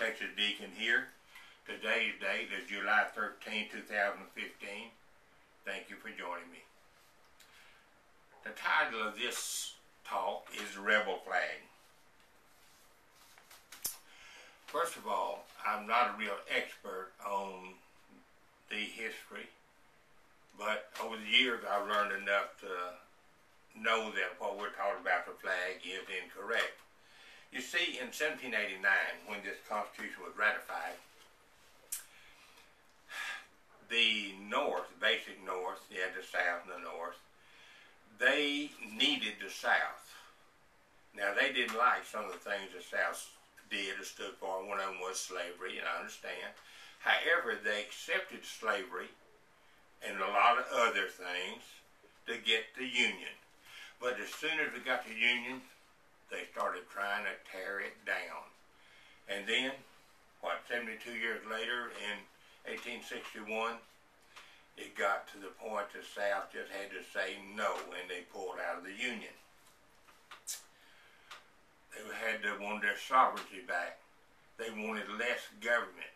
TheTexasDeacon here. Today's date is July 13, 2015. Thank you for joining me. The title of this talk is Rebel Flag. First of all, I'm not a real expert on the history, but over the years I've learned enough to know that what we're talking about the flag is incorrect. You see, in 1789, when this Constitution was ratified, the North, basic North, you had the South and the North, they needed the South. Now, they didn't like some of the things the South did or stood for. One of them was slavery, and I understand. However, they accepted slavery and a lot of other things to get the Union. But as soon as we got the Union, they started trying to tear it down. And then, 72 years later, in 1861, it got to the point the South just had to say no, and they pulled out of the Union. They wanted their sovereignty back. They wanted less government.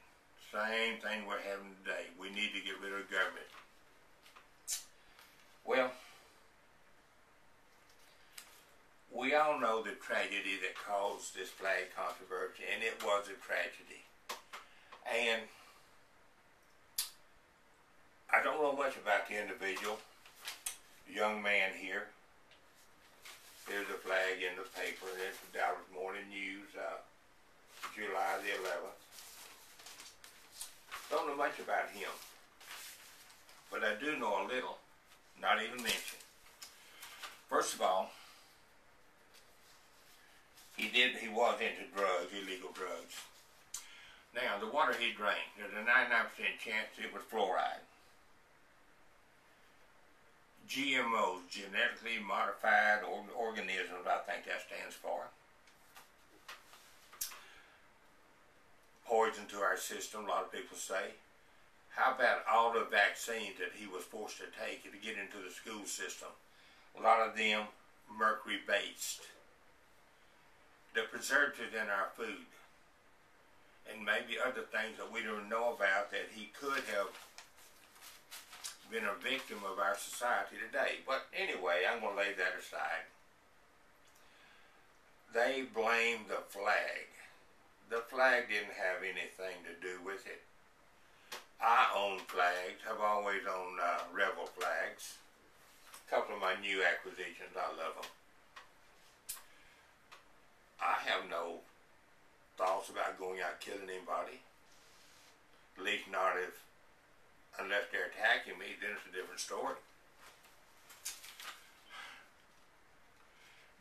Same thing we're having today. We need to get rid of government. Well, we all know the tragedy that caused this flag controversy, and it was a tragedy. And I don't know much about the individual, young man here. There's a flag in the paper, and it's the Dallas Morning News, July the 11th. Don't know much about him, but I do know a little, not even mentioned. First of all, he was into drugs, illegal drugs. Now, the water he drank, there's a 99% chance it was fluoride. GMOs, genetically modified organisms, I think that stands for. Poison to our system, a lot of people say. How about all the vaccines that he was forced to take to get into the school system? A lot of them mercury-based. The preservatives in our food, and maybe other things that we don't know about that he could have been a victim of our society today. But anyway, I'm going to lay that aside. They blame the flag. The flag didn't have anything to do with it. I own flags. I've always owned rebel flags. A couple of my new acquisitions, I love them. I have no thoughts about going out killing anybody. At least not unless they're attacking me, then it's a different story.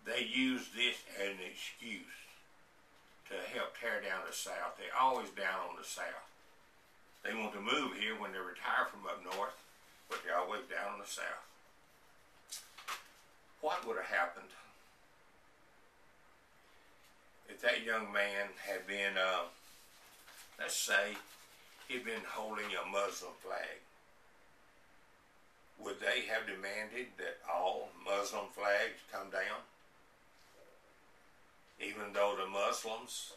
They use this as an excuse to help tear down the South. They're always down on the South. They want to move here when they retire from up north, but they're always down on the South. What would have happened if that young man had been, let's say, he'd been holding a Muslim flag? Would they have demanded that all Muslim flags come down? Even though the Muslims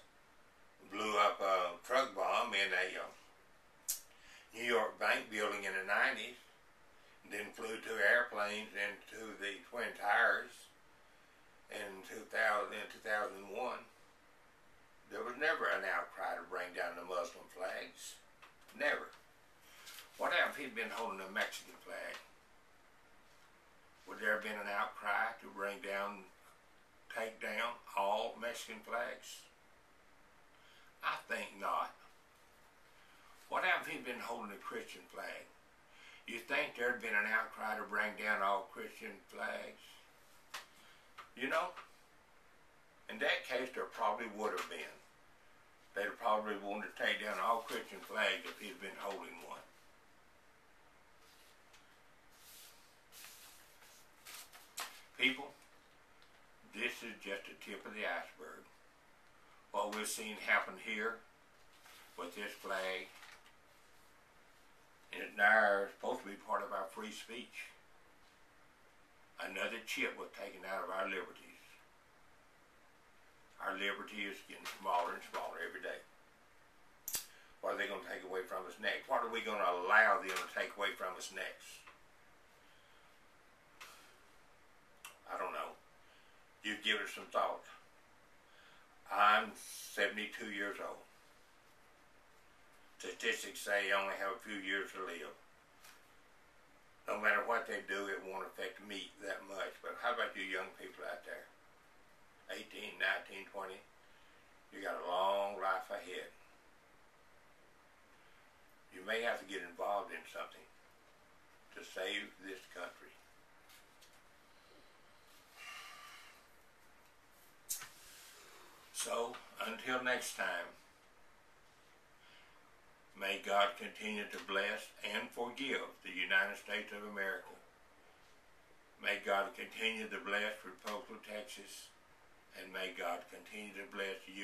blew up a truck bomb in a New York bank building in the 90s, then flew 2 airplanes into the Twin Towers in 2001, there was never an outcry to bring down the Muslim flags. Never. What if he'd been holding a Mexican flag? Would there have been an outcry to take down all Mexican flags? I think not. What if he'd been holding a Christian flag? You think there'd been an outcry to bring down all Christian flags? You know, in that case, there probably would have been. They'd have probably wanted to take down all Christian flags if he'd been holding one. People, this is just the tip of the iceberg. What we're seeing happen here with this flag, and it's now supposed to be part of our free speech. Another chip was taken out of our liberties. Our liberty is getting smaller and smaller every day. What are they going to take away from us next? What are we going to allow them to take away from us next? I don't know. You give it some thought. I'm 72 years old. Statistics say you only have a few years to live. No matter what they do, it won't affect me that much. But how about you young people out there? 18, 19, 20. You got a long life ahead. You may have to get involved in something to save this country. So, until next time, may God continue to bless and forgive the United States of America. May God continue to bless Republic, Texas, and may God continue to bless you.